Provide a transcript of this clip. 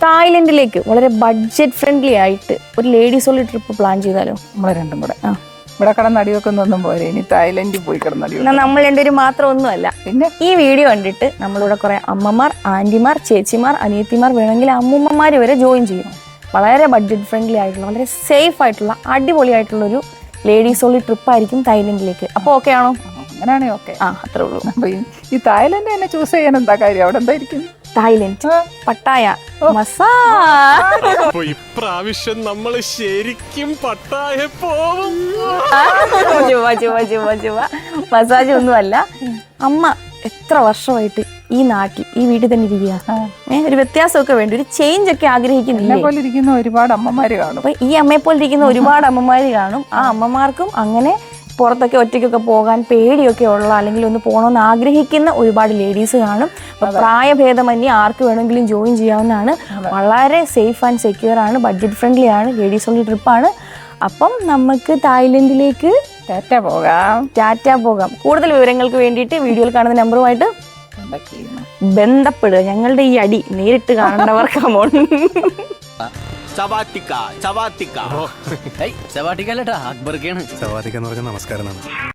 തായ്ലൻഡിലേക്ക് വളരെ budget friendly ആയിട്ട് ഒരു ലേഡീസ് ഓൺലി ട്രിപ്പ് പ്ലാൻ ചെയ്താലോ? നമ്മളെ രണ്ടും കൂടെ ഇവിടെ കിടന്ന് അടിവെക്കുന്നൊന്നും പോരെ, ഇനി തായ്ലൻഡിൽ പോയി കിടന്നടി. എന്നാൽ നമ്മൾ രണ്ടുപേരും മാത്രം ഒന്നുമല്ല. പിന്നെ ഈ വീഡിയോ കണ്ടിട്ട് നമ്മളിവിടെ കുറെ അമ്മമാർ, ആന്റിമാർ, ചേച്ചിമാർ, അനിയത്തിമാർ, വേണമെങ്കിൽ അമ്മൂമ്മമാർ വരെ ജോയിൻ ചെയ്യും. വളരെ ബഡ്ജറ്റ് ഫ്രണ്ട്ലി ആയിട്ടുള്ള, വളരെ സേഫ് ആയിട്ടുള്ള, അടിപൊളിയായിട്ടുള്ള ഒരു ലേഡീസ് ഓൺലി ട്രിപ്പ് ആയിരിക്കും തായ്ലൻഡിലേക്ക്. അപ്പോൾ ഓക്കെ ആണോ? അങ്ങനെയാണെ ഓക്കെ. അത്രേ ഉള്ളൂ. അപ്പൊ ഈ തായ്ലൻഡ് തന്നെ ചൂസ് ചെയ്യാൻ എന്താ കാര്യം? അവിടെ എന്തായിരിക്കും? Thailand, Pattaya, massage. ഇപ്രാവശ്യം നമ്മള് ശരിക്കും പട്ടായ പോവും. മസാജ് ഒന്നുമല്ല. അമ്മ എത്ര വർഷമായിട്ട് ഈ നാട്ടിൽ, ഈ വീട്ടിൽ തന്നെ ഇരിക്കുക. ഒരു വ്യത്യാസമൊക്കെ വേണ്ടി, ഒരു ചേഞ്ച് ഒക്കെ ആഗ്രഹിക്കുന്നില്ല. പോലെ ഇരിക്കുന്ന ഒരുപാട് അമ്മമാര് കാണും. അപ്പൊ ഈ അമ്മയെ പോലെ ഇരിക്കുന്ന ഒരുപാട് അമ്മമാര് കാണും. ആ അമ്മമാർക്കും അങ്ങനെ പുറത്തൊക്കെ ഒറ്റയ്ക്കൊക്കെ പോകാൻ പേടിയൊക്കെ ഉള്ള, അല്ലെങ്കിൽ ഒന്ന് പോകണമെന്ന് ആഗ്രഹിക്കുന്ന ഒരുപാട് ലേഡീസ് കാണും. അപ്പൊ പ്രായഭേദമന്യേ ആർക്ക് വേണമെങ്കിലും ജോയിൻ ചെയ്യാവുന്നതാണ്. വളരെ സേഫ് ആൻഡ് സെക്യൂർ ആണ്, ബഡ്ജറ്റ് ഫ്രണ്ട്ലി ആണ്, ലേഡീസ് ഓൺലി ട്രിപ്പാണ്. അപ്പം നമുക്ക് തായ്ലൻഡിലേക്ക് ടാറ്റ പോകാം. കൂടുതൽ വിവരങ്ങൾക്ക് വേണ്ടിയിട്ട് വീഡിയോയിൽ കാണുന്ന നമ്പറുമായിട്ട് ബന്ധപ്പെടുക. ഞങ്ങളുടെ ഈ അടി നേരിട്ട് കാണേണ്ടവർക്ക് അമൗണ്ട് ചവാട്ടിക്ക ചവാട്ടിക്ക ചവാട്ടിക്കല്ലട്ടാ അക്ബർക്കാണ്. ചവാത്തിക്ക എന്ന് പറഞ്ഞാൽ നമസ്കാരം.